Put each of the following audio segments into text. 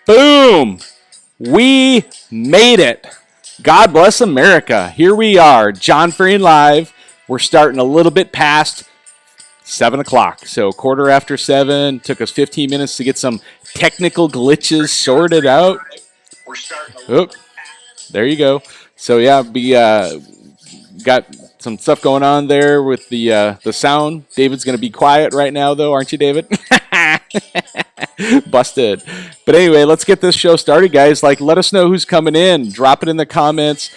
Boom! We made it. God bless America. Here we are, Jon Ferrian Live. We're starting a little bit past 7 o'clock. So quarter after 7. Took us 15 minutes to get some technical glitches sorted out. Oop, there you go. So yeah, we got some stuff going on there with the sound. David's going to be quiet right now, though, aren't you, David? Busted. But anyway, let's get this show started, guys. Let us know who's coming in. Drop it in the comments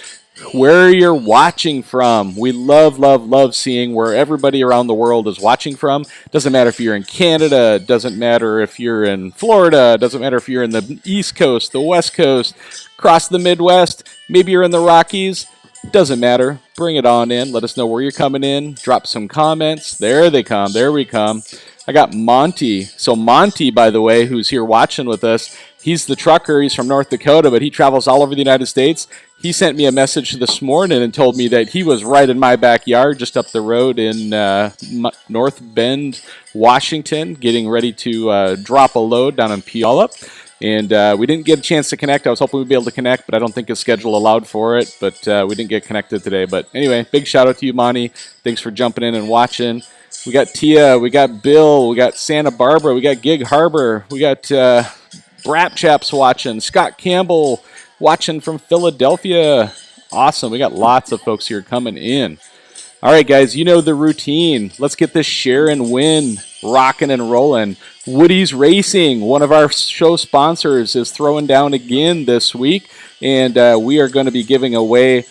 where you're watching from. We love seeing where everybody around the world is watching from. Doesn't matter if you're in Canada. Doesn't matter if you're in Florida. Doesn't matter if you're in the East Coast, the West Coast, across the Midwest. Maybe you're in the Rockies. Doesn't matter. Bring it on in. Let us know where you're coming in. Drop some comments. There they come. There we come. I got Monty. So Monty, by the way, who's here watching with us, he's the trucker. He's from North Dakota, but he travels all over the United States. He sent me a message this morning and told me that he was right in my backyard, just up the road in North Bend, Washington, getting ready to drop a load down in Puyallup. And we didn't get a chance to connect. I was hoping we'd be able to connect, but I don't think his schedule allowed for it. But we didn't get connected today. But anyway, big shout out to you, Monty. Thanks for jumping in and watching. We got Tia, we got Bill, we got Santa Barbara, we got Gig Harbor, we got Brap Chaps watching, Scott Campbell watching from Philadelphia. Awesome. We got lots of folks here coming in. All right, guys, you know the routine. Let's get this share and win rocking and rolling. Woody's Racing, one of our show sponsors, is throwing down again this week, and we are going to be giving away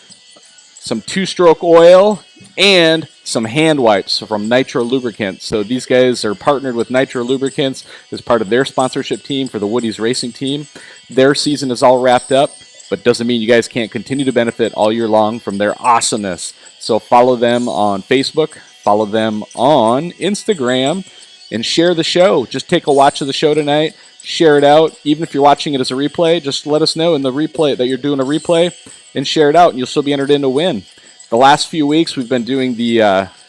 some two-stroke oil and some hand wipes from Nitro Lubricants. So these guys are partnered with Nitro Lubricants as part of their sponsorship team for the Woody's Racing team. Their season is all wrapped up, but doesn't mean you guys can't continue to benefit all year long from their awesomeness. So follow them on Facebook, follow them on Instagram, and share the show. Just take a watch of the show tonight, share it out. Even if you're watching it as a replay, just let us know in the replay that you're doing a replay and share it out, and you'll still be entered in to win. The last few weeks, we've been doing the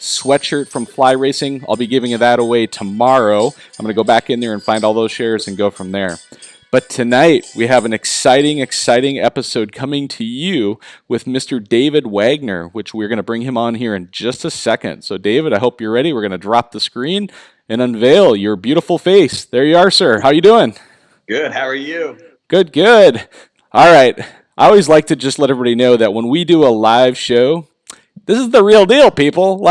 sweatshirt from Fly Racing. I'll be giving that away tomorrow. I'm going to go back in there and find all those shares and go from there. But tonight, we have an exciting episode coming to you with Mr. David Wagner, which we're going to bring him on here in just a second. So, David, I hope you're ready. We're going to drop the screen and unveil your beautiful face. There you are, sir. How you doing? Good. How are you? Good. All right. I always like to just let everybody know that when we do a live show, this is the real deal, people.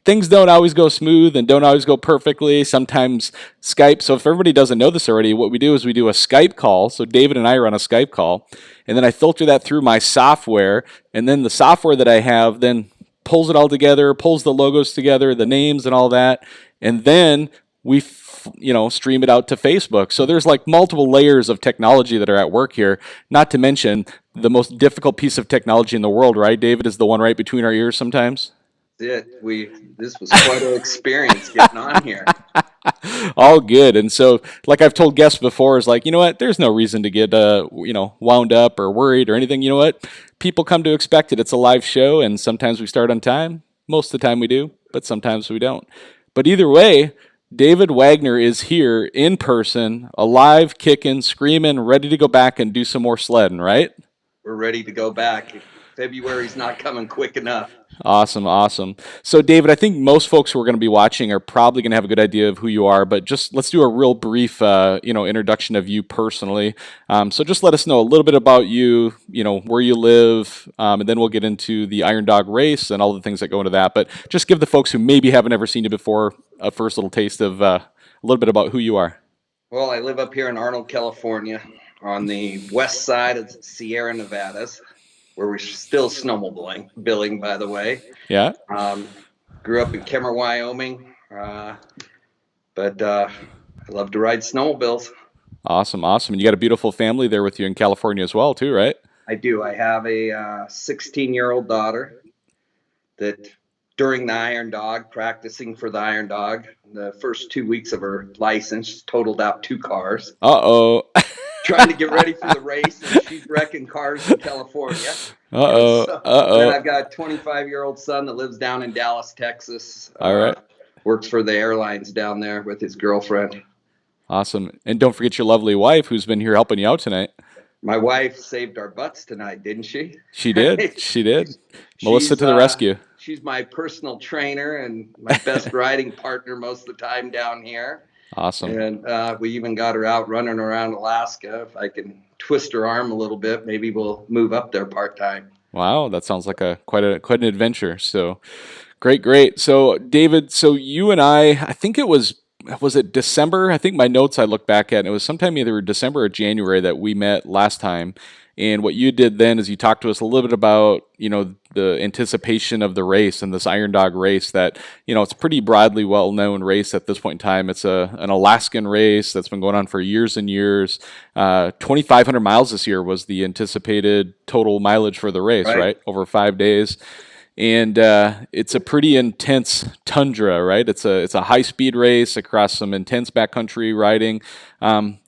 Things don't always go smooth and don't always go perfectly. Sometimes Skype. So if everybody doesn't know this already, what we do is we do a Skype call. So David and I run a Skype call, and then I filter that through my software, and then the software that I have then pulls it all together, pulls the logos together, the names and all that, and then we stream it out to Facebook. So there's multiple layers of technology that are at work here, not to mention the most difficult piece of technology in the world, right, David, is the one right between our ears sometimes. This was quite an experience getting on here. All good. And so, like I've told guests before, is you know what, there's no reason to get wound up or worried or anything. You know what, people come to expect it. It's a live show, and sometimes we start on time. Most of the time we do, but sometimes we don't. But either way, David Wagner is here in person, alive, kicking, screaming, ready to go back and do some more sledding, right? We're ready to go back. February's not coming quick enough. Awesome. So, David, I think most folks who are going to be watching are probably going to have a good idea of who you are, but just let's do a real brief, introduction of you personally. So just let us know a little bit about you, where you live, and then we'll get into the Iron Dog race and all the things that go into that. But just give the folks who maybe haven't ever seen you before a first little taste of a little bit about who you are. Well, I live up here in Arnold, California, on the west side of the Sierra Nevadas, where we're still snowmobiling, by the way. Yeah. Grew up in Kemmer, Wyoming, but I love to ride snowmobiles. Awesome. And you got a beautiful family there with you in California as well, too, right? I do. I have a 16-year-old daughter that during the Iron Dog, practicing for the Iron Dog, the first 2 weeks of her license, totaled out 2 cars. Uh-oh. Trying to get ready for the race, and she's wrecking cars in California. Then I've got a 25-year-old son that lives down in Dallas, Texas. All right. Works for the airlines down there with his girlfriend. Awesome. And don't forget your lovely wife who's been here helping you out tonight. My wife saved our butts tonight, didn't she? She did. She did. Melissa she's to the rescue. she's my personal trainer and my best riding partner most of the time down here. Awesome. And we even got her out running around Alaska. If I can twist her arm a little bit, maybe we'll move up there part time. Wow, that sounds like quite an adventure. So great, great. So David, so you and I think was it December? I think my notes I look back at, and it was sometime either December or January that we met last time. And what you did then is you talked to us a little bit about, the anticipation of the race and this Iron Dog race that, it's a pretty broadly well-known race at this point in time. It's an Alaskan race that's been going on for years and years. 2,500 miles this year was the anticipated total mileage for the race, right? Over 5 days. And it's a pretty intense tundra, right? It's a high speed race across some intense backcountry riding.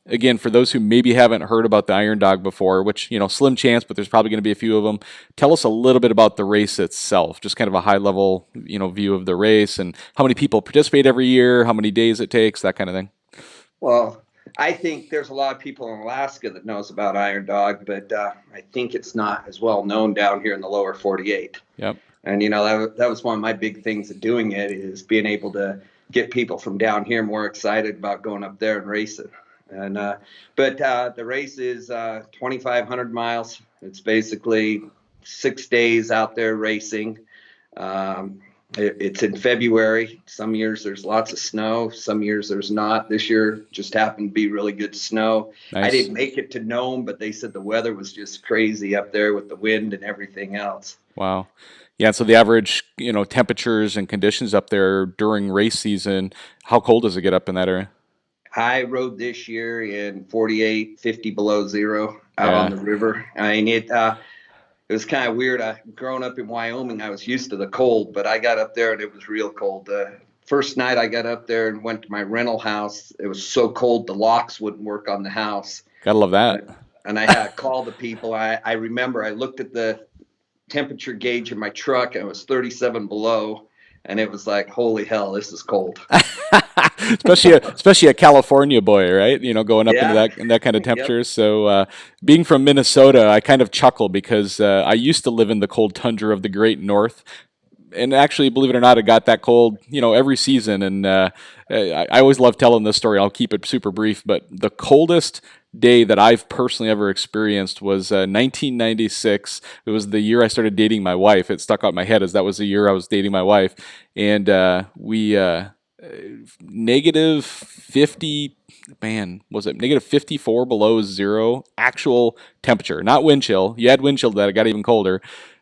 Again, for those who maybe haven't heard about the Iron Dog before, which slim chance, but there's probably going to be a few of them. Tell us a little bit about the race itself, just kind of a high level view of the race and how many people participate every year, how many days it takes, that kind of thing. Well, I think there's a lot of people in Alaska that knows about Iron Dog, but I think it's not as well known down here in the lower 48. Yep. And, that was one of my big things of doing it is being able to get people from down here more excited about going up there and racing. And but the race is 2,500 miles. It's basically 6 days out there racing. It's in February. Some years there's lots of snow. Some years there's not. This year just happened to be really good snow. Nice. I didn't make it to Nome, but they said the weather was just crazy up there with the wind and everything else. Wow. Yeah, so the average, temperatures and conditions up there during race season, how cold does it get up in that area? I rode this year in 48, 50 below zero out on the river. I mean, it was kind of weird. Growing up in Wyoming, I was used to the cold, but I got up there and it was real cold. First night I got up there and went to my rental house, it was so cold the locks wouldn't work on the house. Gotta love that. And I had to call the people. I remember I looked at the temperature gauge in my truck and it was 37 below. And it was like, holy hell, this is cold. especially a California boy, right? Going up into that kind of temperature. Yep. So being from Minnesota, I kind of chuckle because I used to live in the cold tundra of the Great North. And actually, believe it or not, it got that cold, every season. And I always love telling this story. I'll keep it super brief. But the coldest day that I've personally ever experienced was 1996. It was the year I started dating my wife. It stuck out in my head as that was the year I was dating my wife. And we negative 50, man, was it negative 54 below zero actual temperature, not wind chill. You had wind chill that it got even colder.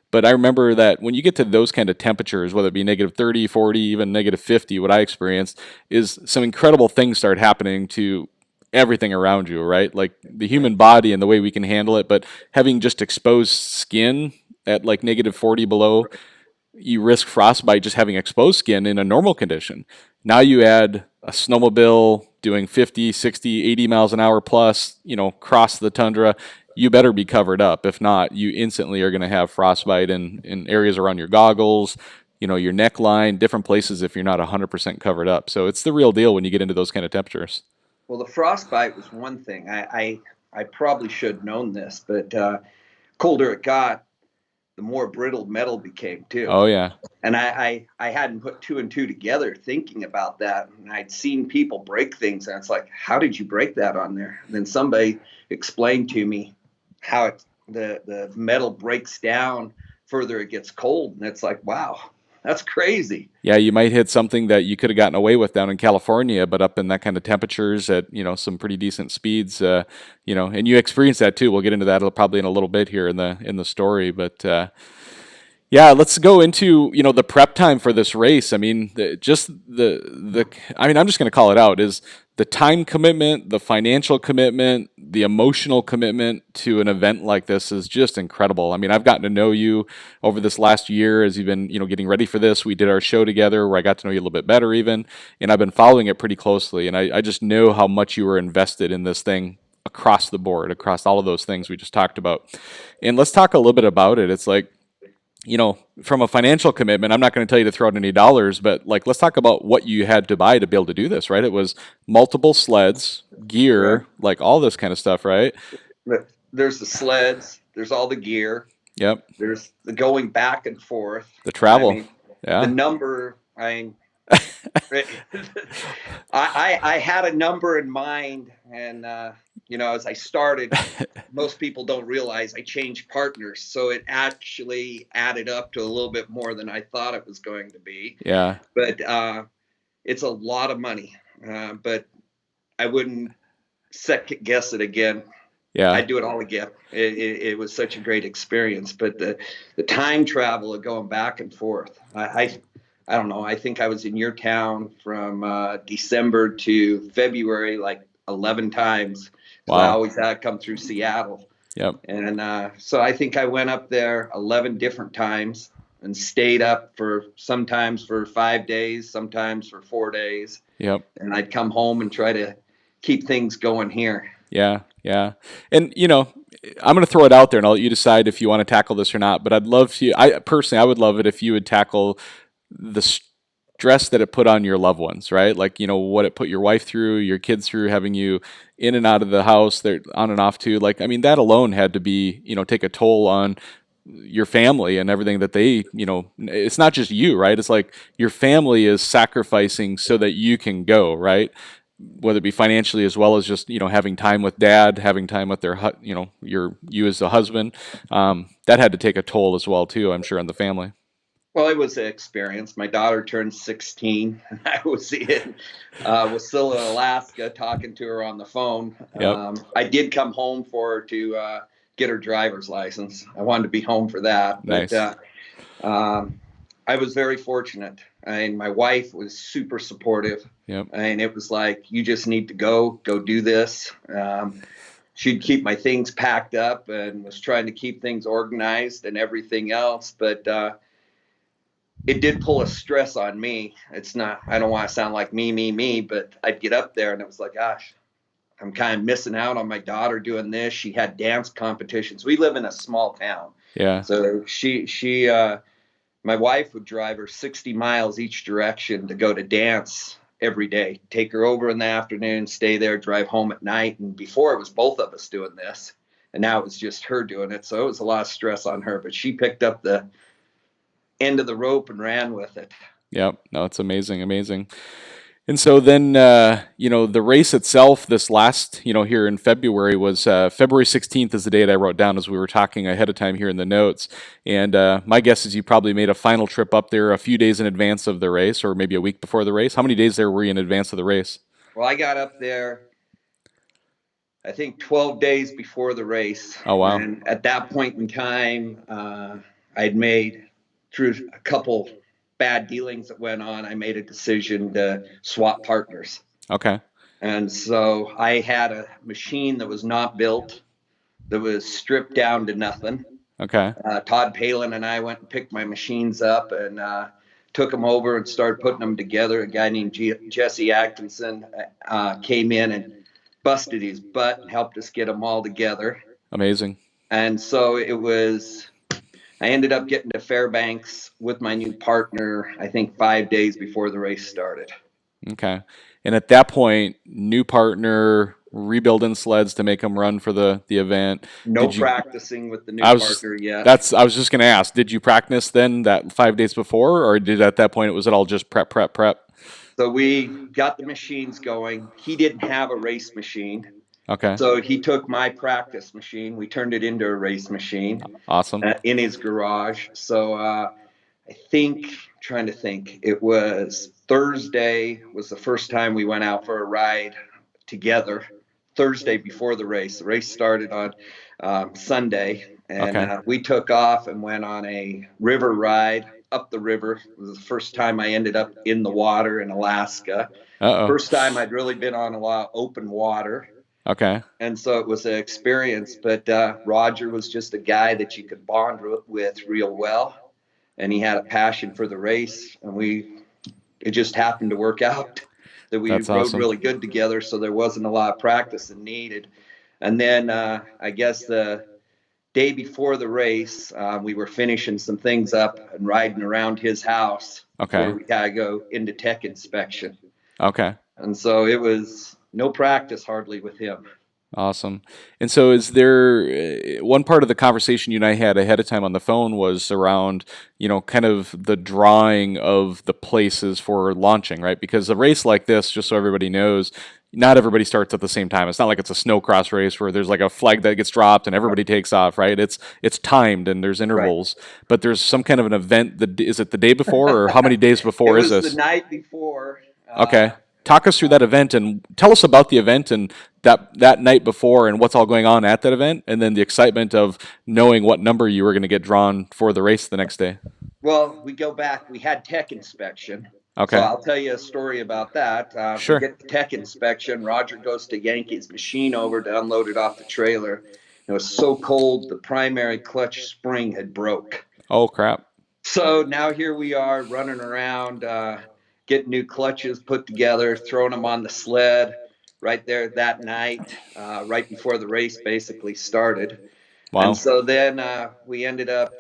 But I remember that when you get to those kind of temperatures, whether it be negative 30, 40, even negative 50, what I experienced is some incredible things start happening to everything around you, right? Like the human body and the way we can handle it. But having just exposed skin at like negative 40 below, you risk frostbite just having exposed skin in a normal condition. Now you add a snowmobile doing 50, 60, 80 miles an hour plus, cross the tundra. You better be covered up. If not, you instantly are going to have frostbite in areas around your goggles, your neckline, different places if you're not 100% covered up. So it's the real deal when you get into those kind of temperatures. Well, the frostbite was one thing. I probably should have known this, but colder it got, the more brittle metal became too. Oh, yeah. And I hadn't put two and two together thinking about that. And I'd seen people break things. And it's like, how did you break that on there? And then somebody explained to me how the metal breaks down further it gets cold. And it's like, wow, that's crazy. Yeah, you might hit something that you could have gotten away with down in California, but up in that kind of temperatures at, some pretty decent speeds, and you experience that too. We'll get into that probably in a little bit here in the story, but yeah, let's go into, the prep time for this race. I mean, I'm just going to call it out is the time commitment, the financial commitment, the emotional commitment to an event like this is just incredible. I mean, I've gotten to know you over this last year as you've been, getting ready for this. We did our show together where I got to know you a little bit better even, and I've been following it pretty closely. And I just know how much you were invested in this thing across the board, across all of those things we just talked about. And let's talk a little bit about it. It's like, from a financial commitment, I'm not going to tell you to throw out any dollars, but like, let's talk about what you had to buy to be able to do this, right? It was multiple sleds, gear, Right. like all this kind of stuff, right? There's the sleds. There's all the gear. Yep. There's the going back and forth. The I travel. mean, the Yeah. number. I had a number in mind, and as I started, most people don't realize I changed partners, so it actually added up to a little bit more than I thought it was going to be. Yeah. But it's a lot of money. But I wouldn't second guess it again. Yeah. I'd do it all again. It was such a great experience. But the time travel of going back and forth, I don't know. I think I was in your town from December to February like 11 times because I Wow. always had to come through Seattle. Yep. And so I think I went up there 11 different times and stayed up for sometimes for 5 days, sometimes for 4 days. Yep. And I'd come home and try to keep things going here. Yeah. Yeah. And I'm going to throw it out there and I'll let you decide if you want to tackle this or not, but I'd love to, I personally, I would love it if you would tackle the stress that it put on your loved ones, right? Like, what it put your wife through, your kids through, having you in and out of the house, they're on and off too. Like, I mean, that alone had to be, take a toll on your family and everything that they, it's not just you, right? It's like your family is sacrificing so that you can go, right? Whether it be financially as well as just, having time with dad, having time with their, you as the husband, that had to take a toll as well too, I'm sure, on the family. Well, it was an experience. My daughter turned 16. I was still in Alaska talking to her on the phone. Yep. I did come home for her to get her driver's license. I wanted to be home for that. But Nice. I was very fortunate. And my wife was super supportive. Yep. And it was like, you just need to go do this. She'd keep my things packed up and was trying to keep things organized and everything else. But it did pull a stress on me. It's not, I don't want to sound like me, but I'd get up there and it was like, gosh, I'm kind of missing out on my daughter doing this. She had dance competitions. We live in a small town. Yeah. So my wife would drive her 60 miles each direction to go to dance every day, take her over in the afternoon, stay there, drive home at night. And before it was both of us doing this, and now it was just her doing it. So it was a lot of stress on her, but she picked up the end of the rope and ran with it. Yep. No, it's amazing, amazing. And so then, the race itself, this last, here in February was February 16th is the date I wrote down as we were talking ahead of time here in the notes. And my guess is you probably made a final trip up there a few days in advance of the race, or maybe a week before the race. How many days there were you in advance of the race? Well, I got up there, I think 12 days before the race. Oh, wow. And at that point in time, I'd made, through a couple bad dealings that went on, I made a decision to swap partners. Okay. And so I had a machine that was not built, that was stripped down to nothing. Okay. Todd Palin and I went and picked my machines up and took them over and started putting them together. A guy named Jesse Atkinson came in and busted his butt and helped us get them all together. Amazing. And so I ended up getting to Fairbanks with my new partner, I think 5 days before the race started. Okay. And at that point, new partner, rebuilding sleds to make them run for the event. No practicing with the new partner yet. I was just going to ask, did you practice then that 5 days before, or did at that point, was it all just prep? So we got the machines going. He didn't have a race machine. Okay. So he took my practice machine. We turned it into a race machine. Awesome. In his garage. So trying to think, it was Thursday was the first time we went out for a ride together. Thursday before the race. The race started on Sunday. And we took off and went on a river ride up the river. It was the first time I ended up in the water in Alaska. Uh-oh. First time I'd really been on a lot of open water. Okay. And so it was an experience, but Roger was just a guy that you could bond with real well. And he had a passion for the race. And it just happened to work out that we rode really good together. So there wasn't a lot of practice needed. And then I guess the day before the race, we were finishing some things up and riding around his house. Okay. Where we got to go into tech inspection. Okay. And so it was no practice hardly with him. Awesome. And so, is there one part of the conversation you and I had ahead of time on the phone was around, kind of the drawing of the places for launching, right? Because a race like this, just so everybody knows, not everybody starts at the same time. It's not like it's a snowcross race where there's like a flag that gets dropped and everybody takes off, right? It's timed and there's Right. intervals, but there's some kind of an event. Is it the day before, or how many days It before is was the this? night before. Okay. Talk us through that event and tell us about the event and that night before and what's all going on at that event, and then the excitement of knowing what number you were going to get drawn for the race the next day. Well, we go back. We had tech inspection. So Okay. I'll tell you a story about that. We Sure. get the tech inspection. Roger goes to yank his machine over to unload it off the trailer. It was so cold, the primary clutch spring had broke. Oh crap. So now here we are running around, getting new clutches put together, throwing them on the sled right there that night, right before the race basically started. And Wow. so then we ended up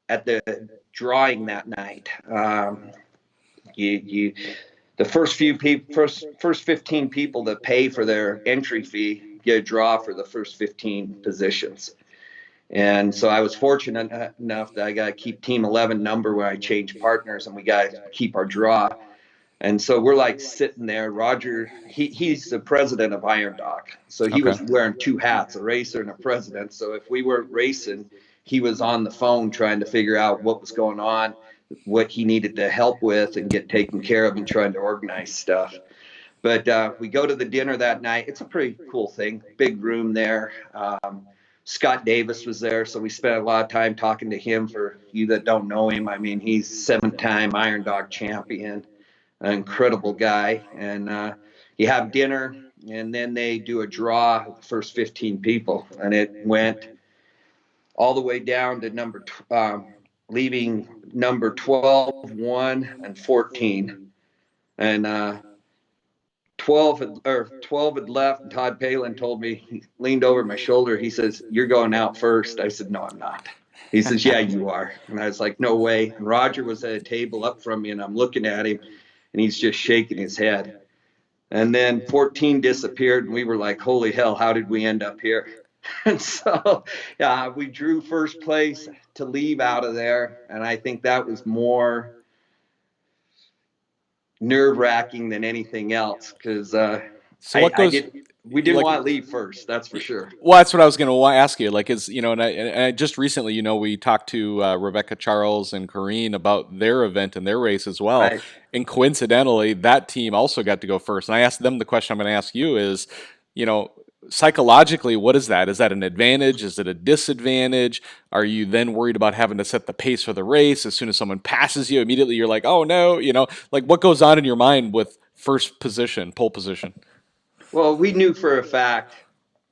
at the drawing that night. You the first few people, first 15 people that pay for their entry fee get a draw for the first 15 positions. And so I was fortunate enough that I got to keep Team 11 number when I change partners, and we got to keep our draw. And so we're like sitting there. Roger, he's the president of Iron Dog, so he Okay. was wearing two hats, a racer and a president. So if we weren't racing, he was on the phone trying to figure out what was going on, what he needed to help with, and get taken care of, and trying to organize stuff. But we go to the dinner that night. It's a pretty cool thing. Big room there. Scott Davis was there, so we spent a lot of time talking to him. For you that don't know him, I mean, he's 7-time Iron Dog champion, an incredible guy. And you have dinner, and then they do a draw of the first 15 people, and it went all the way down to leaving number 12, 1, and 14. And 12 had left, and Todd Palin told me, he leaned over my shoulder. He says, "You're going out first." I said, "No, I'm not." He says, "Yeah, you are." And I was like, "No way." And Roger was at a table up from me, and I'm looking at him, and he's just shaking his head. And then 14 disappeared, and we were like, "Holy hell, how did we end up here?" And so, yeah, we drew first place to leave out of there, and I think that was more nerve-wracking than anything else, because So what goes we didn't like want to leave first, that's for sure. well, that's what I was going to ask you. Like, and I just recently, we talked to Rebecca Charles and Corrine about their event and their race as well. Right. And coincidentally, that team also got to go first. And I asked them the question I'm going to ask you is, you know, psychologically, what is that? Is that an advantage? Is it a disadvantage? Are you then worried about having to set the pace for the race? As soon as someone passes you, immediately you're like, oh no, like what goes on in your mind with first position, pole position? Well, we knew for a fact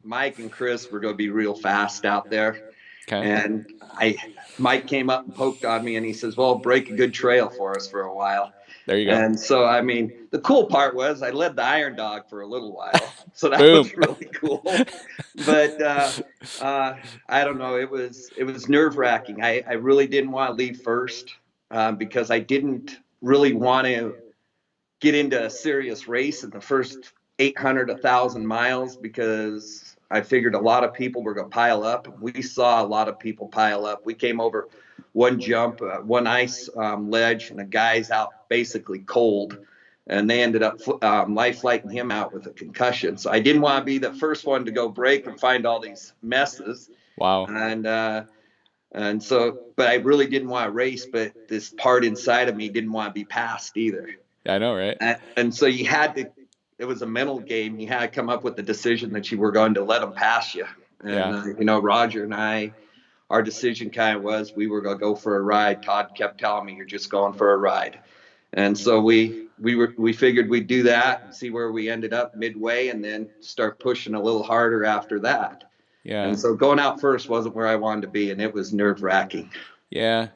Mike and Chris were going to be real fast out there. Okay. And Mike came up and poked on me, and he says, "Well, break a good trail for us for a while." There you go. And so, I mean, the cool part was I led the Iron Dog for a little while, so that Boom. was really cool. But I don't know, it was nerve wracking. I really didn't want to leave first, because I didn't really want to get into a serious race in the first 800, 1,000 miles, because I figured a lot of people were going to pile up. We saw a lot of people pile up. We came over one jump, one ice ledge, and the guy's out basically cold. And they ended up life flighting him out with a concussion. So I didn't want to be the first one to go break and find all these messes. Wow. And so, but I really didn't want to race, but this part inside of me didn't want to be passed either. I know, right? And so it was a mental game. You had to come up with the decision that you were going to let them pass you. And, Yeah. Roger and I, our decision kind of was we were going to go for a ride. Todd kept telling me, "You're just going for a ride." And so we figured we'd do that and see where we ended up midway, and then start pushing a little harder after that. Yeah. And so going out first wasn't where I wanted to be, and it was nerve wracking. Yeah.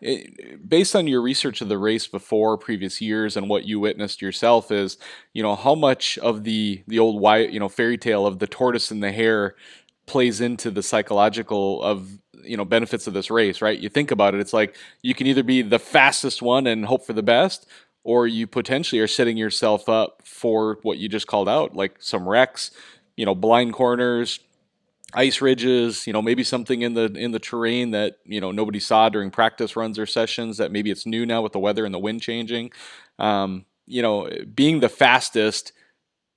Based on your research of the race before previous years and what you witnessed yourself is, how much of the old fairy tale of the tortoise and the hare plays into the psychological of, benefits of this race, right? You think about it, it's like you can either be the fastest one and hope for the best, or you potentially are setting yourself up for what you just called out, like some wrecks, blind corners, ice ridges, maybe something in the terrain that, nobody saw during practice runs or sessions that maybe it's new now with the weather and the wind changing. Being the fastest,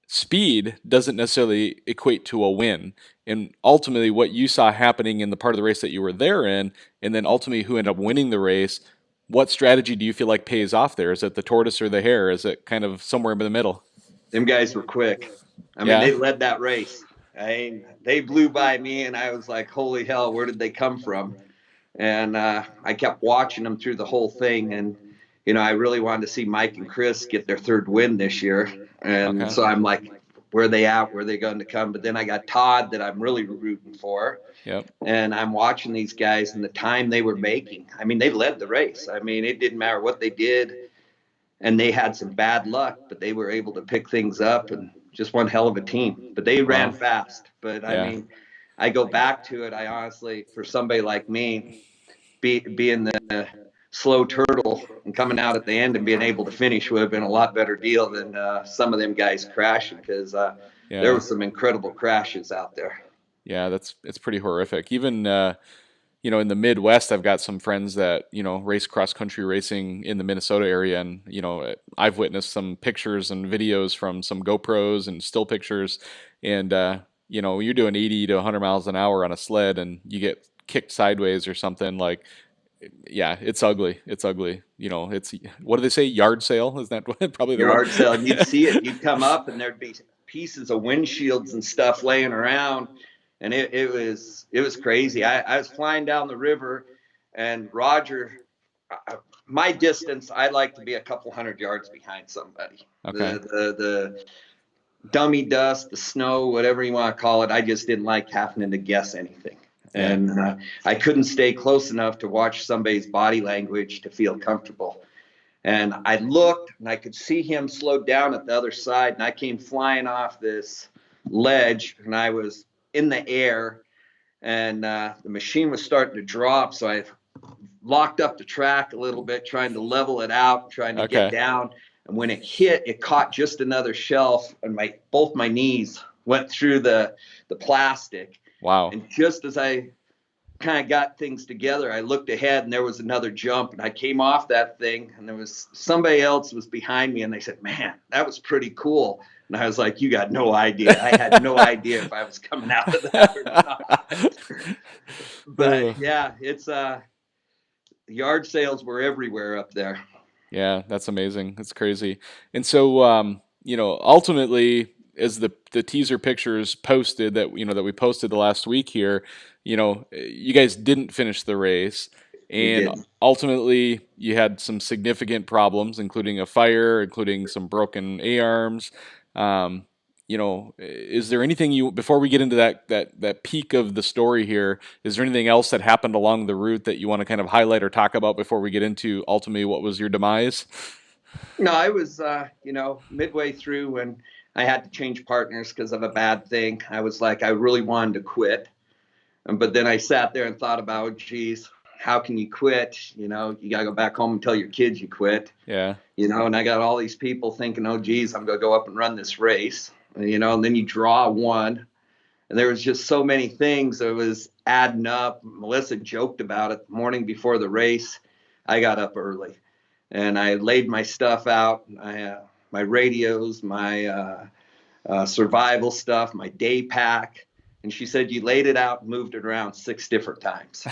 speed doesn't necessarily equate to a win. And ultimately, what you saw happening in the part of the race that you were there in, and then ultimately who ended up winning the race, what strategy do you feel like pays off there? Is it the Tortoise or the Hare? Is it kind of somewhere in the middle? Them guys were quick. I mean, Yeah. they led that race. They blew by me, and I was like, holy hell, where did they come from? And I kept watching them through the whole thing. And, I really wanted to see Mike and Chris get their third win this year. And Okay. so I'm like, where are they at? Where are they going to come? But then I got Todd that I'm really rooting for. Yep. And I'm watching these guys and the time they were making. I mean, they led the race. I mean, it didn't matter what they did. And they had some bad luck, but they were able to pick things up, and just one hell of a team. But they ran Wow. fast. But I Yeah. mean, I go back to it. I honestly, for somebody like me, being the slow turtle and coming out at the end and being able to finish would have been a lot better deal than some of them guys crashing, because there were Yeah. some incredible crashes out there. Yeah. It's pretty horrific. Even in the Midwest, I've got some friends that, race cross country racing in the Minnesota area. And, I've witnessed some pictures and videos from some GoPros and still pictures. And, you're doing 80 to 100 miles an hour on a sled and you get kicked sideways or something like, yeah, it's ugly. It's ugly. It's, what do they say? Yard sale? Is that probably the word? Yard sale, and you'd see it. You'd come up, and there'd be pieces of windshields and stuff laying around, and it was crazy. I was flying down the river, and Roger, my distance, I like to be a couple hundred yards behind somebody. Okay. The dummy dust, the snow, whatever you want to call it, I just didn't like having to guess anything. Yeah. And I couldn't stay close enough to watch somebody's body language to feel comfortable. And I looked and I could see him slowed down at the other side. And I came flying off this ledge and I was in the air, and the machine was starting to drop. So I locked up the track a little bit, trying to level it out, trying to get Okay. down. And when it hit, it caught just another shelf, and both my knees went through the plastic. Wow. And just as I kind of got things together, I looked ahead and there was another jump, and I came off that thing, and there was somebody else was behind me, and they said, man, that was pretty cool. And I was like, you got no idea. I had no idea if I was coming out of that or not. But yeah, it's yard sales were everywhere up there. Yeah, that's amazing. That's crazy. And so, ultimately, as the teaser pictures posted that we posted the last week here, you guys didn't finish the race, We and did. ultimately you had some significant problems, including a fire, including some broken A arms. Um, is there anything before we get into that peak of the story here? Is there anything else that happened along the route that you want to kind of highlight or talk about before we get into ultimately what was your demise? No, I was, midway through when I had to change partners because of a bad thing. I was like, I really wanted to quit. But then I sat there and thought about, geez, how can you quit? You got to go back home and tell your kids you quit. Yeah. And I got all these people thinking, oh, geez, I'm going to go up and run this race. And then you draw one. And there was just so many things that was adding up. Melissa joked about it the morning before the race. I got up early and I laid my stuff out, my radios, my survival stuff, my day pack. And she said, you laid it out and moved it around 6 different times.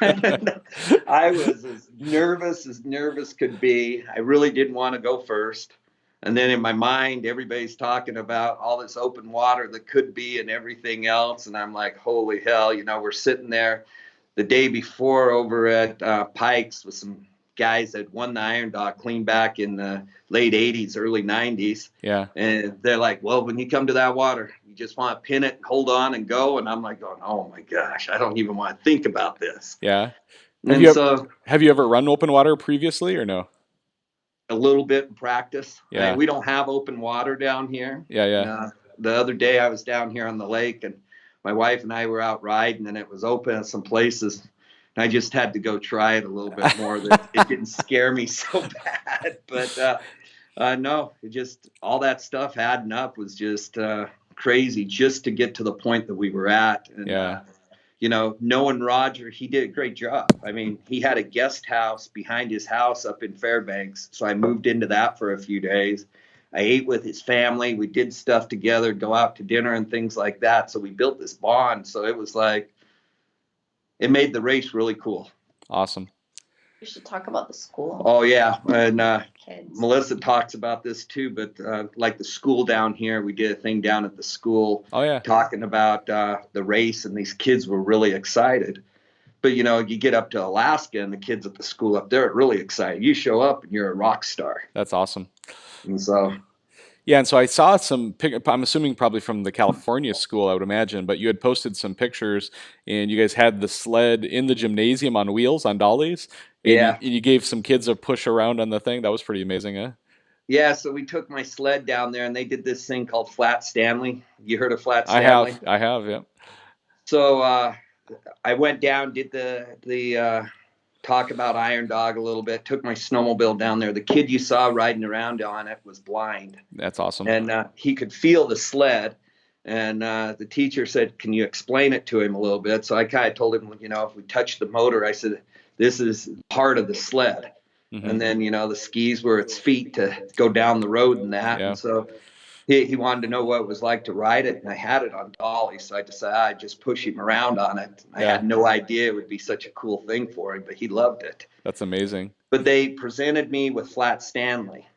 And I was as nervous could be. I really didn't want to go first. And then in my mind, everybody's talking about all this open water that could be and everything else. And I'm like, holy hell, we're sitting there the day before over at Pikes with some guys that won the Iron Dog clean back in the late 80s, early 90s. Yeah. And they're like, well, when you come to that water, you just want to pin it, hold on, and go. And I'm like going, oh, my gosh, I don't even want to think about this. Yeah. Have And you ever, so have you ever run open water previously or no? a little bit in practice. Yeah. We don't have open water down here. Yeah. Yeah. The other day I was down here on the lake, and my wife and I were out riding, and it was open in some places. And I just had to go try it a little bit more. That it didn't scare me so bad. But no, it just all that stuff adding up was just crazy just to get to the point that we were at. And Yeah. knowing Roger, he did a great job. I mean, he had a guest house behind his house up in Fairbanks, so I moved into that for a few days. I ate with his family. We did stuff together, go out to dinner and things like that. So we built this bond. So it was like, it made the race really cool. Awesome. We should talk about the school. Oh, yeah. And Kids. Melissa talks about this too, but like the school down here, we did a thing down at the school Oh, yeah. talking about the race, and these kids were really excited. But, you get up to Alaska and the kids at the school up there are really excited. You show up and you're a rock star. That's awesome. And so, Yeah, and so I saw some I'm assuming probably from the California school, I would imagine, but you had posted some pictures and you guys had the sled in the gymnasium on wheels, on dollies. And yeah. you gave some kids a push around on the thing. That was pretty amazing, huh? Yeah, so we took my sled down there and they did this thing called Flat Stanley. You heard of Flat Stanley? I have, yeah. So I went down, did the talk about Iron Dog a little bit, took my snowmobile down there. The kid you saw riding around on it was blind. That's awesome. And he could feel the sled. And the teacher said, can you explain it to him a little bit? So I kind of told him, if we touch the motor, I said, this is part of the sled. Mm-hmm. And then, the skis were its feet to go down the road and that. Yeah. And so he wanted to know what it was like to ride it. And I had it on dolly. So I decided I'd just push him around on it. I had no idea it would be such a cool thing for him, but he loved it. That's amazing. But they presented me with Flat Stanley.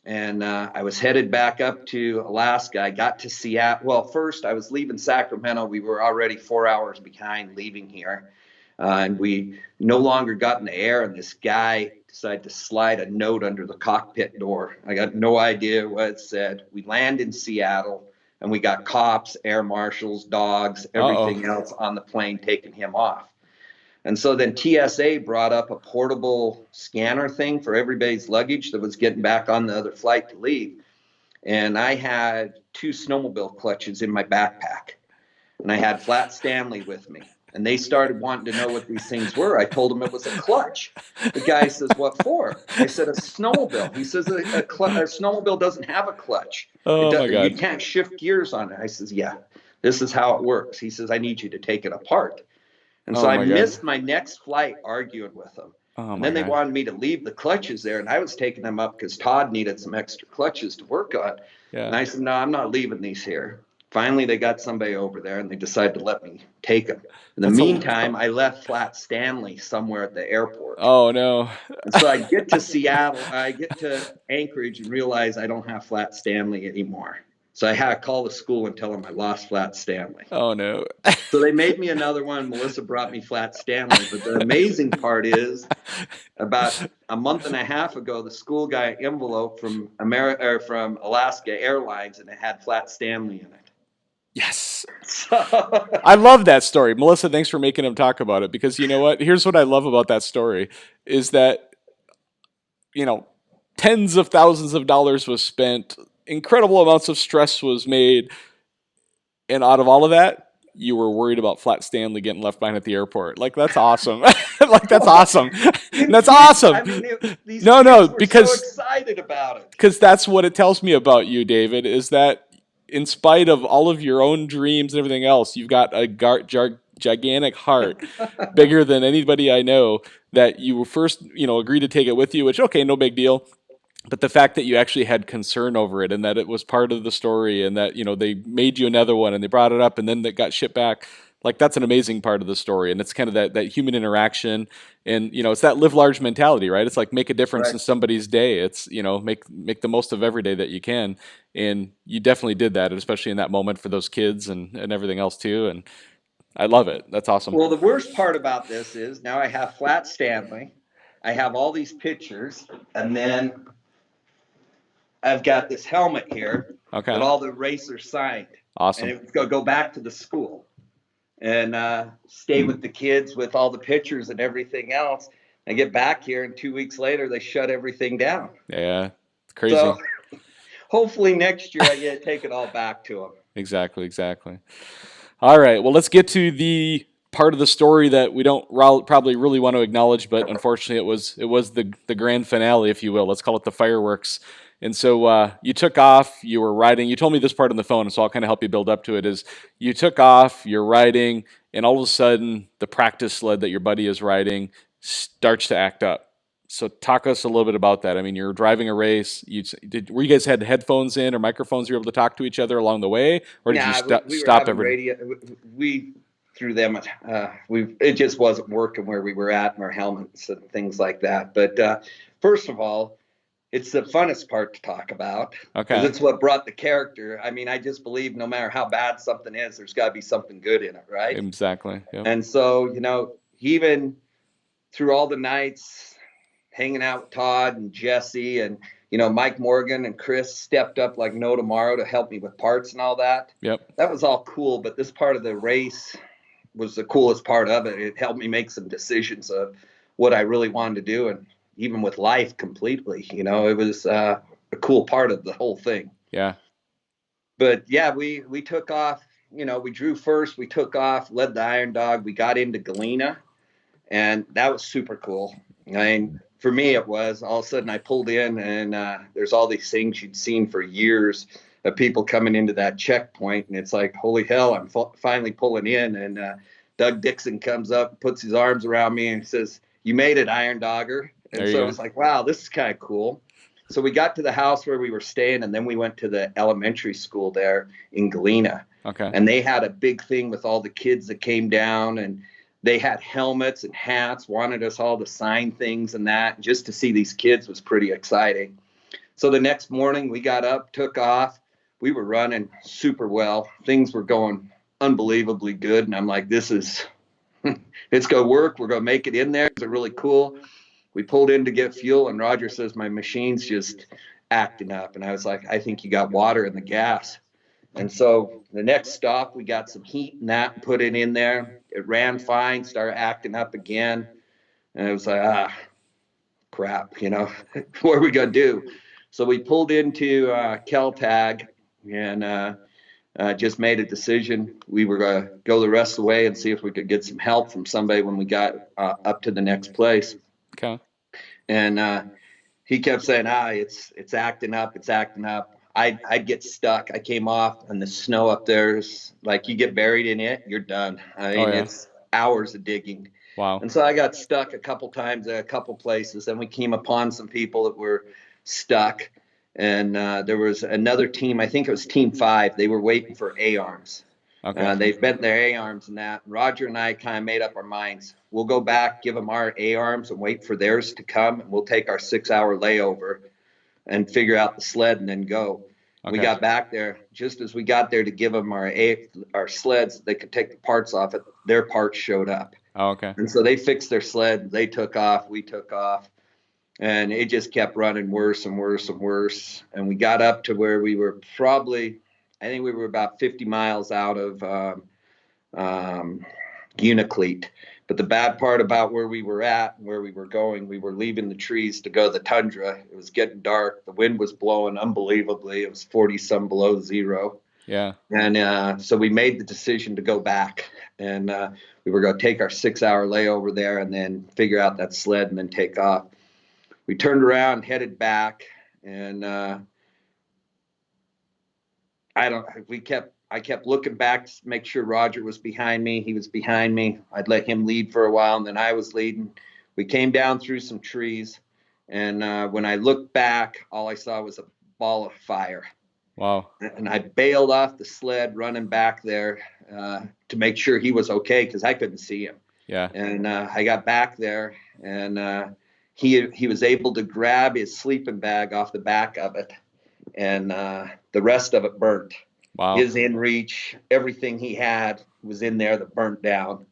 And I was headed back up to Alaska. I got to Seattle. Well, first I was leaving Sacramento. We were already 4 hours behind leaving here. And we no longer got in the air, and this guy decided to slide a note under the cockpit door. I got no idea what it said. We land in Seattle, and we got cops, air marshals, dogs, everything else on the plane taking him off. And so then TSA brought up a portable scanner thing for everybody's luggage that was getting back on the other flight to leave. And I had 2 snowmobile clutches in my backpack, and I had Flat Stanley with me. And they started wanting to know what these things were. I told them it was a clutch. The guy says, what for? I said, a snowmobile. He says, a snowmobile doesn't have a clutch. Oh, my God. You can't shift gears on it. I says, yeah, this is how it works. He says, I need you to take it apart. And so I missed my next flight arguing with them. And then they wanted me to leave the clutches there. And I was taking them up because Todd needed some extra clutches to work on. Yeah. And I said, no, I'm not leaving these here. Finally, they got somebody over there, and they decided to let me take them. In the meantime, I left Flat Stanley somewhere at the airport. Oh, no. And so I get to Seattle, I get to Anchorage and realize I don't have Flat Stanley anymore. So I had to call the school and tell them I lost Flat Stanley. Oh, no. So they made me another one. Melissa brought me Flat Stanley. But the amazing part is, about a month and a half ago, the school got an envelope from from Alaska Airlines, and it had Flat Stanley in it. Yes. I love that story. Melissa, thanks for making him talk about it, because you know what? Here's what I love about that story is that, tens of thousands of dollars was spent, incredible amounts of stress was made, and out of all of that, you were worried about Flat Stanley getting left behind at the airport. Like, that's awesome. That's awesome. That's awesome. I mean, these No, kids were because so excited about it. Because that's what it tells me about you, David, is that in spite of all of your own dreams and everything else, you've got a gigantic heart, bigger than anybody I know, that you first, agreed to take it with you, which, okay, no big deal. But the fact that you actually had concern over it, and that it was part of the story, and that, they made you another one and they brought it up and then that got shipped back, like, that's an amazing part of the story. And it's kind of that human interaction, and, it's that live large mentality, right? It's like, make a difference in somebody's day. It's, make the most of every day that you can. And you definitely did that, especially in that moment for those kids and everything else too. And I love it. That's awesome. Well, the worst part about this is now I have Flat Stanley. I have all these pictures, and then I've got this helmet here that all the racers signed. Awesome. And it's going to go back to the school and stay with the kids with all the pictures and everything else. I get back here, and 2 weeks later, they shut everything down. Yeah, it's crazy. So hopefully next year I get to take it all back to them. Exactly. All right, well, let's get to the part of the story that we don't probably really want to acknowledge, but unfortunately it was the grand finale, if you will. Let's call it the fireworks. And so you took off, you were riding. You told me this part on the phone, so I'll kind of help you build up to it. Is you took off, you're riding, and all of a sudden the practice sled that your buddy is riding starts to act up. So talk us a little bit about that. I mean, you're driving a race. Were you guys had headphones in or microphones? You were able to talk to each other along the way, or did you Nah, we were stop having everything? radio. We threw them. It just wasn't working where we were at in our helmets and things like that. But first of all, it's the funnest part to talk about because Okay. it's what brought the character. I mean, I just believe no matter how bad something is, there's got to be something good in it, right? Exactly. Yep. And so, even through all the nights hanging out with Todd and Jesse and, Mike Morgan and Chris stepped up like no tomorrow to help me with parts and all that. Yep. That was all cool, but this part of the race was the coolest part of it. It helped me make some decisions of what I really wanted to do, and even with life completely, it was a cool part of the whole thing. Yeah. But yeah, we took off. We drew first. We took off, led the Iron Dog. We got into Galena, and that was super cool. I mean, for me, it was all of a sudden I pulled in, and there's all these things you'd seen for years of people coming into that checkpoint, and it's like, holy hell, I'm finally pulling in, and Doug Dixon comes up, puts his arms around me, and says, "You made it, Iron Dogger." And so I was like, wow, this is kind of cool. So we got to the house where we were staying, and then we went to the elementary school there in Galena. Okay. And they had a big thing with all the kids that came down, and they had helmets and hats, wanted us all to sign things and that. Just to see these kids was pretty exciting. So the next morning we got up, took off. We were running super well. Things were going unbelievably good. And I'm like, it's going to work. We're going to make it in there. It's really cool. We pulled in to get fuel, and Roger says, my machine's just acting up. And I was like, I think you got water in the gas. And so the next stop, we got some heat and that, put it in there. It ran fine, started acting up again. And it was like, crap, what are we going to do? So we pulled into Keltag and just made a decision. We were going to go the rest of the way and see if we could get some help from somebody when we got up to the next place. Okay. And he kept saying, it's acting up, it's acting up. I'd get stuck. I came off, and the snow up there is like you get buried in it, you're done. I mean, It's hours of digging. Wow. And so I got stuck a couple times at a couple places. Then we came upon some people that were stuck. And there was another team, I think it was Team 5. They were waiting for A-arms. Okay. They've bent their A-arms and that. Roger and I kind of made up our minds. We'll go back, give them our A-arms, and wait for theirs to come. And we'll take our 6-hour layover and figure out the sled and then go. Okay. We got back there. Just as we got there to give them our sleds, they could take the parts off it. Their parts showed up. Oh, okay. And so they fixed their sled. They took off. We took off. And it just kept running worse and worse and worse. And we got up to where we were I think we were about 50 miles out of Unaclete. But the bad part about where we were at and where we were going, we were leaving the trees to go to the tundra. It was getting dark. The wind was blowing unbelievably. It was 40-some below zero. Yeah. And so we made the decision to go back. And we were going to take our 6-hour layover there and then figure out that sled and then take off. We turned around, headed back, and I kept looking back to make sure Roger was behind me. He was behind me. I'd let him lead for a while, and then I was leading. We came down through some trees, and when I looked back, all I saw was a ball of fire. Wow. And I bailed off the sled, running back there to make sure he was okay because I couldn't see him. Yeah. And I got back there, and he was able to grab his sleeping bag off the back of it, and the rest of it burnt. Wow. His inReach, everything he had was in there that burnt down.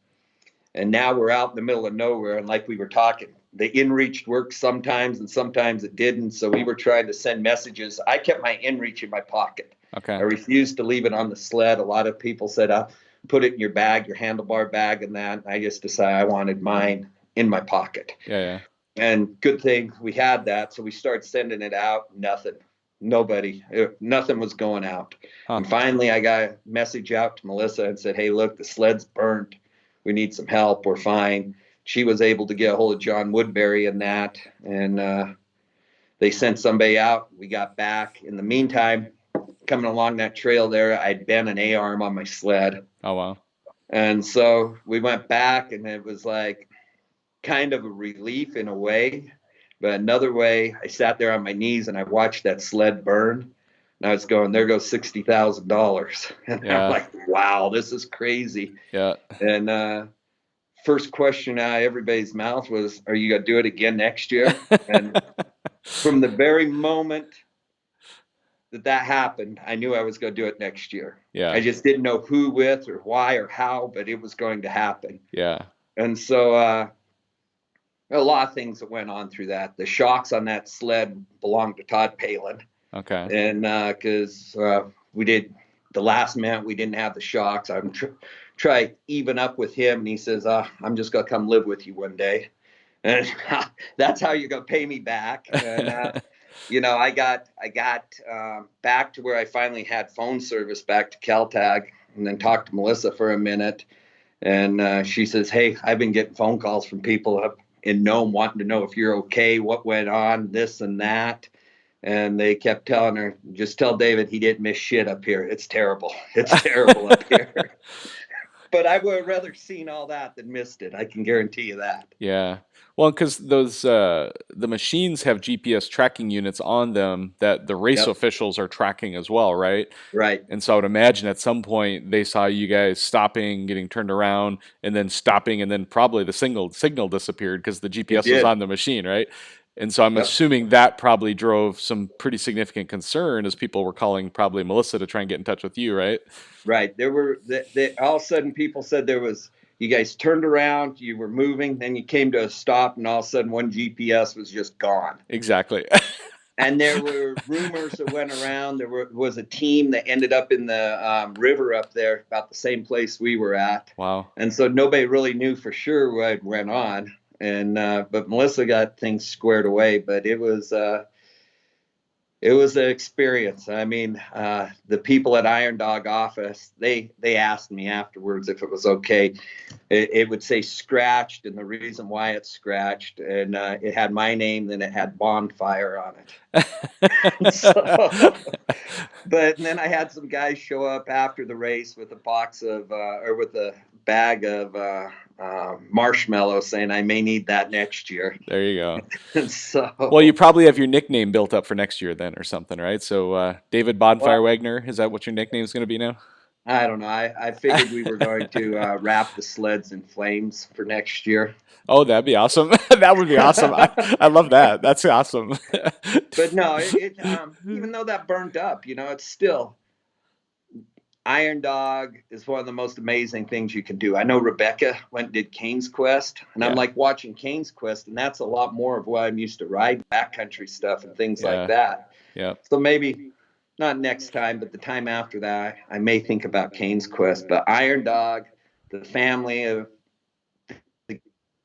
And now we're out in the middle of nowhere, and like we were talking, the inReach worked sometimes and sometimes it didn't. So we were trying to send messages. I kept my inReach in my pocket. Okay. I refused to leave it on the sled. A lot of people said, put it in your bag, your handlebar bag, and that. I just decided I wanted mine in my pocket. Yeah. And good thing we had that. So we started sending it out. Nothing. Nothing was going out. Huh. And finally I got a message out to Melissa and said, hey, look, the sled's burnt. we need some help. We're fine. She was able to get a hold of John Woodbury and that, and they sent somebody out. We got back. In the meantime, coming along that trail there, I'd bent an A-arm on my sled. Oh, wow. And so we went back, and it was like kind of a relief in a way. But another way, I sat there on my knees and I watched that sled burn. And I was going, there goes $60,000. And Yeah. I'm like, wow, this is crazy. Yeah. And first question out of everybody's mouth was, are you going to do it again next year? And from the very moment that happened, I knew I was going to do it next year. Yeah. I just didn't know who with or why or how, but it was going to happen. Yeah. And so a lot of things that went on through that. The shocks on that sled belonged to Todd Palin. Okay. And because we did the last minute, we didn't have the shocks. I'm try to even up with him, and he says, I'm just going to come live with you one day. And that's how you're going to pay me back. And, I got back to where I finally had phone service back to Caltag, and then talked to Melissa for a minute. And she says, hey, I've been getting phone calls from people up in Nome wanting to know if you're okay, what went on, this and that. And they kept telling her, just tell David he didn't miss shit up here. It's terrible. It's terrible up here. But I would have rather seen all that than missed it. I can guarantee you that. Yeah. Well, because those the machines have GPS tracking units on them that the race Yep. officials are tracking as well, right? Right. And so I would imagine at some point they saw you guys stopping, getting turned around, and then stopping, and then probably the signal disappeared because the GPS was did. on the machine, right? And so I'm Yep. assuming that probably drove some pretty significant concern as people were calling probably Melissa to try and get in touch with you, right? Right. There were all of a sudden people said you guys turned around, you were moving, then you came to a stop, and all of a sudden one GPS was just gone. Exactly. And there were rumors that went around. There was a team that ended up in the river up there, about the same place we were at. Wow. And so nobody really knew for sure what went on. And but Melissa got things squared away. But it was an experience. I mean, the people at Iron Dog office, they asked me afterwards if it was okay. It would say scratched, and the reason why it's scratched, and it had my name, then it had bonfire on it. But then I had some guys show up after the race with a box of, or with a bag of marshmallows, saying I may need that next year. There you go. So, well, you probably have your nickname built up for next year then, or something, right? So David Bonfire Wagner, is that what your nickname is going to be now? I don't know. I figured we were going to wrap the sleds in flames for next year. Oh, that'd be awesome. That would be awesome. I love that. That's awesome. But no, even though that burned up, it's still, Iron Dog is one of the most amazing things you can do. I know Rebecca went and did Cane's Quest, and I'm like watching Cane's Quest, and that's a lot more of what I'm used to riding, backcountry stuff and things like that. Yeah. So maybe not next time, but the time after that, I may think about Cane's Quest. But Iron Dog, the family of the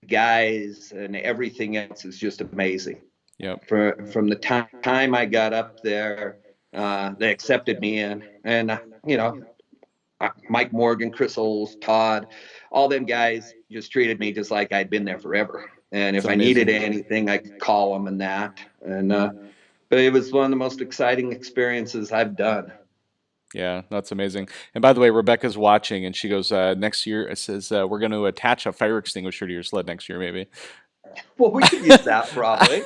guys and everything else is just amazing. Yep. From the time I got up there, they accepted me in, and Mike Morgan, Chris Oles, Todd, all them guys just treated me just like I'd been there forever. And if I needed anything, I could call them and that. And but it was one of the most exciting experiences I've done. Yeah, that's amazing. And by the way, Rebecca's watching, and she goes, next year, it says, we're going to attach a fire extinguisher to your sled next year, maybe. Well, we could use that probably.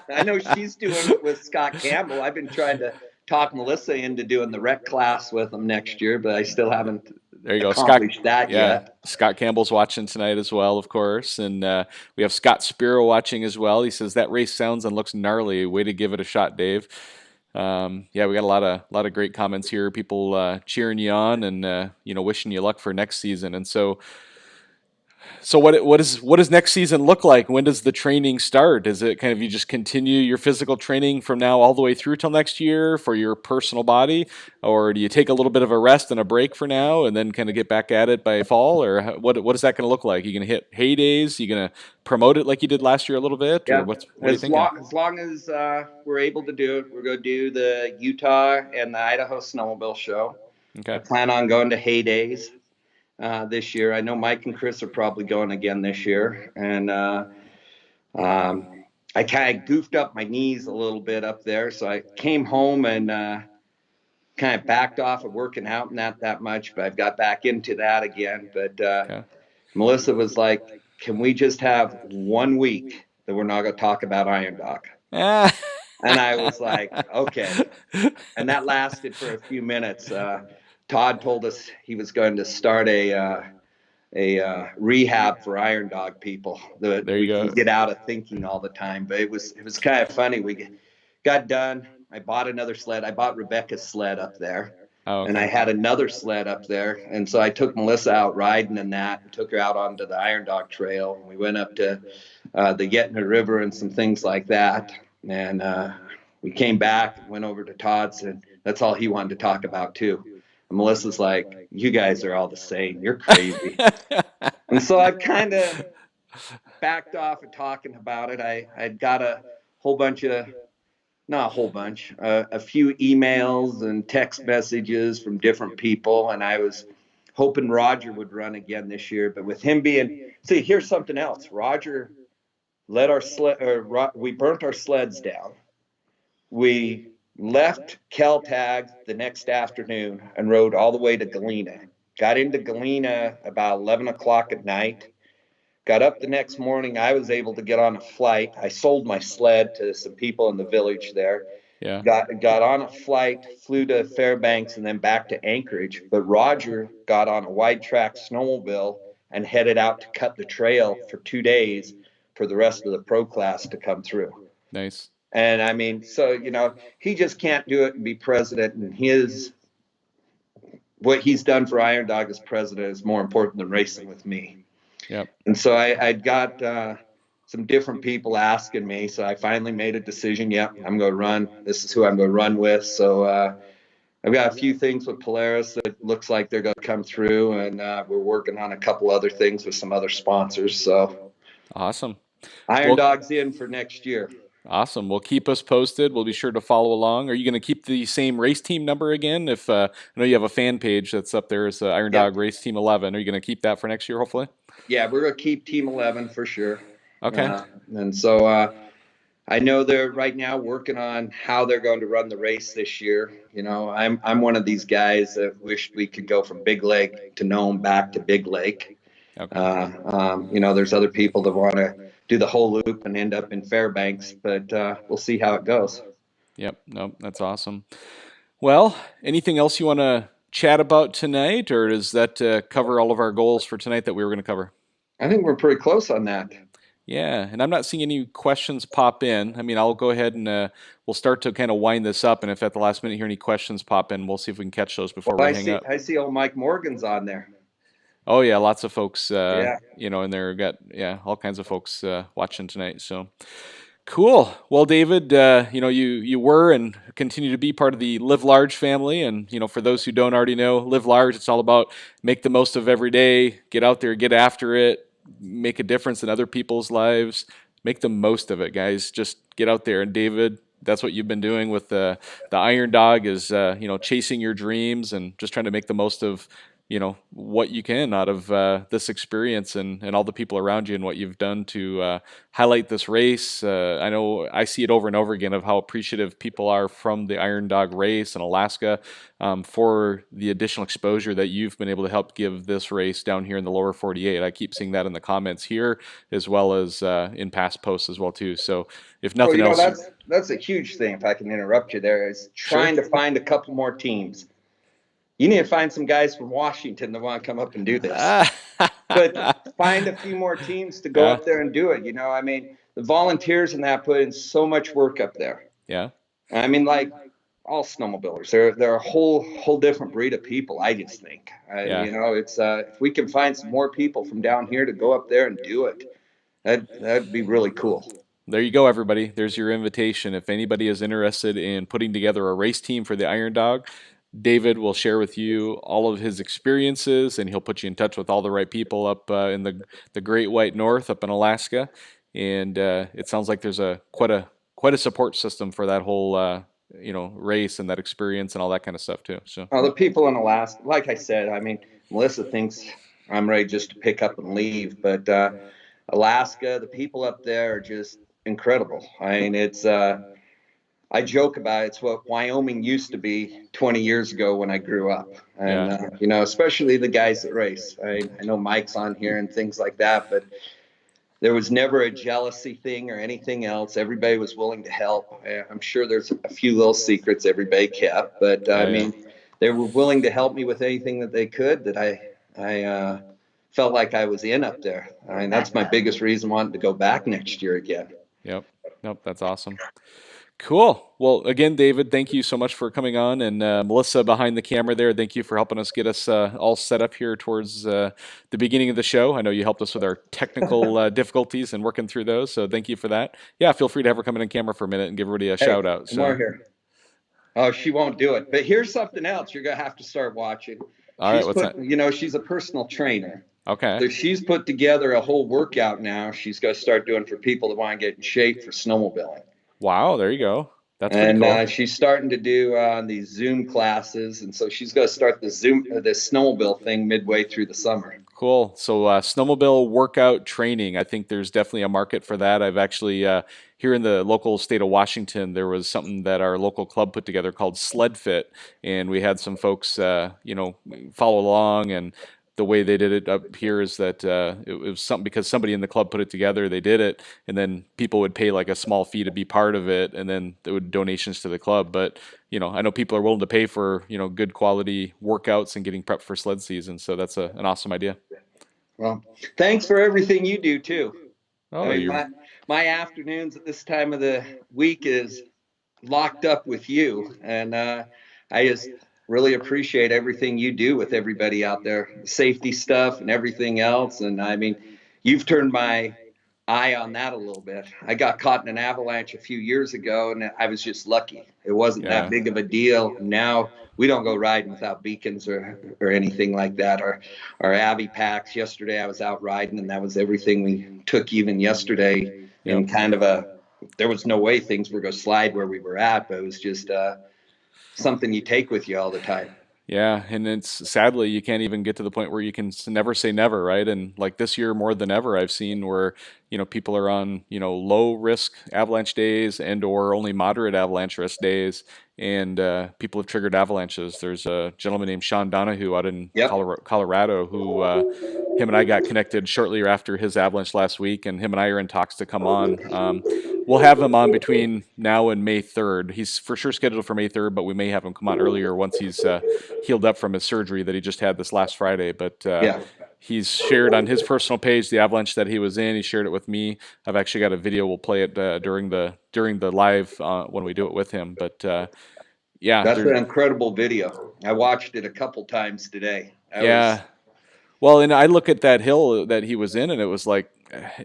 I know she's doing it with Scott Campbell. I've been trying to talk Melissa into doing the rec class with them next year, but I still haven't accomplished that yet. Scott Campbell's watching tonight as well, of course. And we have Scott Spiro watching as well. He says, that race sounds and looks gnarly. Way to give it a shot, Dave. We got a lot of great comments here. People cheering you on and wishing you luck for next season. And so what does next season look like? When does the training start? Is it kind of you just continue your physical training from now all the way through till next year for your personal body, or do you take a little bit of a rest and a break for now and then kind of get back at it by fall, or what is that going to look like? You going to hit hay days? You going to promote it like you did last year a little bit? Yeah. Or what are you thinking? As long as we're able to do it, we're going to do the Utah and the Idaho Snowmobile Show. Okay. I plan on going to hay days. this year. I know Mike and Chris are probably going again this year, and I kind of goofed up my knees a little bit up there, so I came home and kind of backed off of working out, not that much, but I've got back into that again. But Okay. Melissa was like, "Can we just have 1 week that we're not going to talk about Iron Dog?" Ah. And I was like, "Okay." And that lasted for a few minutes. Todd told us he was going to start a rehab for Iron Dog people that There we you can go. get out of thinking all the time. But it was kind of funny. We got done. I bought another sled. I bought Rebecca's sled up there. Oh, And I okay. had another sled up there. And so I took Melissa out riding in that and took her out onto the Iron Dog Trail. We went up to the Yetna River and some things like that. And we came back and went over to Todd's, and that's all he wanted to talk about, too. And Melissa's like, "You guys are all the same. You're crazy." And so I kind of backed off of talking about it. I'd got a whole bunch of, not a whole bunch, a few emails and text messages from different people, and I was hoping Roger would run again this year. But with him being, see, here's something else. Roger let our sled, or we burnt our sleds down. We left Caltag the next afternoon and rode all the way to Galena. Got into Galena about 11 o'clock at night. Got up the next morning. I was able to get on a flight. I sold my sled to some people in the village there. Yeah. Got on a flight, flew to Fairbanks, and then back to Anchorage. But Roger got on a wide track snowmobile and headed out to cut the trail for 2 days for the rest of the pro class to come through. Nice. And I mean, so, he just can't do it and be president. And what he's done for Iron Dog as president is more important than racing with me. Yep. And so I'd got some different people asking me. So I finally made a decision. Yep, I'm going to run. This is who I'm going to run with. So I've got a few things with Polaris that looks like they're going to come through. And we're working on a couple other things with some other sponsors. So Awesome. Iron Well- Dog's in for next year. Awesome. Well, keep us posted. We'll be sure to follow along. Are you going to keep the same race team number again? If I know you have a fan page that's up there, it's Iron Yep. Dog Race Team 11. Are you going to keep that for next year, hopefully? Yeah, we're going to keep Team 11 for sure. Okay. And so I know they're right now working on how they're going to run the race this year. I'm one of these guys that wish we could go from Big Lake to Nome back to Big Lake. Okay. There's other people that want to do the whole loop and end up in Fairbanks, but we'll see how it goes. Yep. Nope. That's awesome. Well, anything else you want to chat about tonight, or does that cover all of our goals for tonight that we were going to cover? I think we're pretty close on that. Yeah, and I'm not seeing any questions pop in. I mean, I'll go ahead and we'll start to kind of wind this up, and if at the last minute here any questions pop in, we'll see if we can catch those before we hang up. I see old Mike Morgan's on there. Oh yeah, lots of folks, Yeah. and there got all kinds of folks watching tonight. So cool. Well, David, you were and continue to be part of the Live Large family, and for those who don't already know, Live Large, it's all about make the most of every day, get out there, get after it, make a difference in other people's lives, make the most of it, guys. Just get out there. And David, that's what you've been doing with the Iron Dog is chasing your dreams and just trying to make the most of what you can out of this experience and all the people around you and what you've done to highlight this race. I know I see it over and over again of how appreciative people are from the Iron Dog race in Alaska for the additional exposure that you've been able to help give this race down here in the lower 48. I keep seeing that in the comments here as well as in past posts as well too. So if nothing else, that's a huge thing. If I can interrupt you, there is trying to find a couple more teams. You need to find some guys from Washington that want to come up and do this. But find a few more teams to go up there and do it. I mean, the volunteers and that put in so much work up there. Yeah. I mean, like all snowmobilers, they're a whole different breed of people. I just think, it's if we can find some more people from down here to go up there and do it, that'd be really cool. There you go, everybody. There's your invitation. If anybody is interested in putting together a race team for the Iron Dog, David will share with you all of his experiences, and he'll put you in touch with all the right people up in the Great White North up in Alaska. And it sounds like there's quite a support system for that whole race and that experience and all that kind of stuff too. So the people in Alaska, like I said, I mean, Melissa thinks I'm ready just to pick up and leave. But Alaska, the people up there are just incredible. I mean, it's I joke about it. It's what Wyoming used to be 20 years ago when I grew up. And, Yeah. you know, especially the guys that race. I know Mike's on here and things like that, but there was never a jealousy thing or anything else. Everybody was willing to help. I'm sure there's a few little secrets everybody kept, but I mean, they were willing to help me with anything that they could that I felt like I was in up there. I mean, that's my biggest reason wanting to go back next year again. Yep. Nope. That's awesome. Cool. Well, again, David, thank you so much for coming on, and Melissa behind the camera there. Thank you for helping us get us all set up here towards the beginning of the show. I know you helped us with our technical difficulties and working through those, so thank you for that. Yeah, feel free to have her come in on camera for a minute and give everybody a shout out. Come on here. Oh, she won't do it. But here's something else you're gonna have to start watching. All right, what's that? You know, she's a personal trainer. Okay. So she's put together a whole workout now. She's going to start doing for people that want to get in shape for snowmobiling. Wow, there you go. That's pretty cool. And she's starting to do these Zoom classes, and so she's going to start the snowmobile thing midway through the summer. Cool. So snowmobile workout training, I think there's definitely a market for that. I've actually, here in the local state of Washington, there was something that our local club put together called Sled Fit, and we had some folks, follow along, and the way they did it up here is that it was something because somebody in the club put it together, they did it, and then people would pay like a small fee to be part of it, and then there would donations to the club. But I know people are willing to pay for good quality workouts and getting prepped for sled season, so that's an awesome idea. Well, thanks for everything you do too. Oh, I mean, my afternoons at this time of the week is locked up with you, and I just really appreciate everything you do with everybody out there, safety stuff and everything else. And I mean, you've turned my eye on that a little bit. I got caught in an avalanche a few years ago, and I was just lucky. It wasn't that big of a deal. Now we don't go riding without beacons or anything like that. Our Abbey packs. Yesterday I was out riding, and that was everything we took even yesterday. And kind of there was no way things were going to slide where we were at, but it was just something you take with you all the time. Yeah, and it's sadly you can't even get to the point where you can never say never, right? And like this year more than ever, I've seen where people are on low risk avalanche days and or only moderate avalanche risk days, and people have triggered avalanches. There's a gentleman named Sean Donahue out in Colorado who him and I got connected shortly after his avalanche last week, and him and I are in talks to come on. We'll have him on between now and May 3rd. He's for sure scheduled for May 3rd, but we may have him come on earlier once he's healed up from his surgery that he just had this last Friday. But he's shared on his personal page the avalanche that he was in. He shared it with me. I've actually got a video. We'll play it during the live when we do it with him. But that's an incredible video. I watched it a couple times today. Well, and I look at that hill that he was in, and it was like,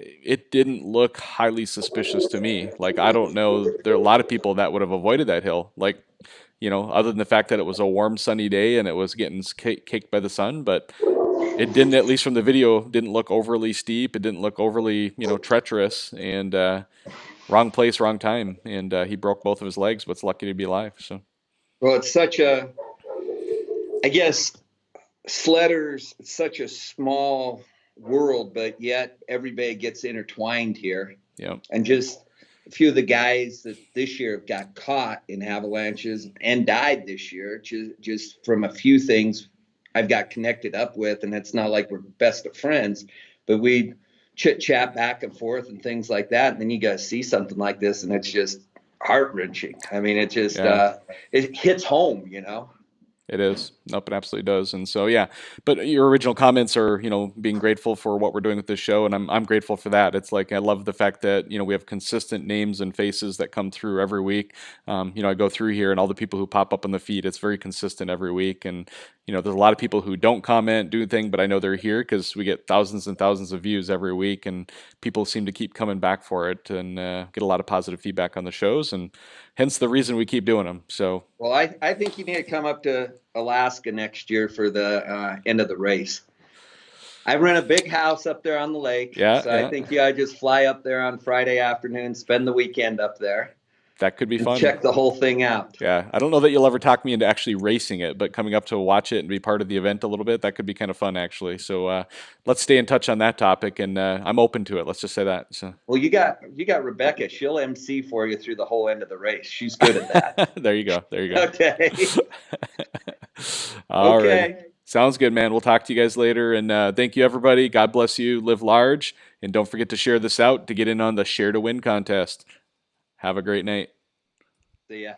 it didn't look highly suspicious to me. Like, I don't know, there are a lot of people that would have avoided that hill. Like, other than the fact that it was a warm, sunny day and it was getting caked by the sun, but it didn't, at least from the video, didn't look overly steep. It didn't look overly, treacherous, and wrong place, wrong time. And he broke both of his legs, but it's lucky to be alive. So, well, it's I guess, sledders, it's such a small world, but yet everybody gets intertwined here. Yeah. And just a few of the guys that this year got caught in avalanches and died this year, just from a few things I've got connected up with. And it's not like we're best of friends, but we chit chat back and forth and things like that. And then you guys see something like this, and it's just heart wrenching. I mean, it just it hits home, It is. Nope, it absolutely does. And so, yeah, but your original comments are, being grateful for what we're doing with this show. And I'm grateful for that. It's like, I love the fact that, we have consistent names and faces that come through every week. I go through here and all the people who pop up on the feed, it's very consistent every week. And, there's a lot of people who don't comment, do anything, but I know they're here because we get thousands and thousands of views every week, and people seem to keep coming back for it and get a lot of positive feedback on the shows, and hence the reason we keep doing them. So, well, I think you need to come up to Alaska next year for the end of the race. I rent a big house up there on the lake. I think you ought to just fly up there on Friday afternoon, spend the weekend up there. That could be and fun. check the whole thing out. Yeah, I don't know that you'll ever talk me into actually racing it, but coming up to watch it and be part of the event a little bit, that could be kind of fun, actually. So let's stay in touch on that topic, and I'm open to it. Let's just say that. So Well, you got Rebecca. She'll MC for you through the whole end of the race. She's good at that. there you go. There you go. Okay. All Okay. right. Sounds good, man. We'll talk to you guys later, and thank you, everybody. God bless you. Live large, and don't forget to share this out to get in on the Share to Win contest. Have a great night. See ya.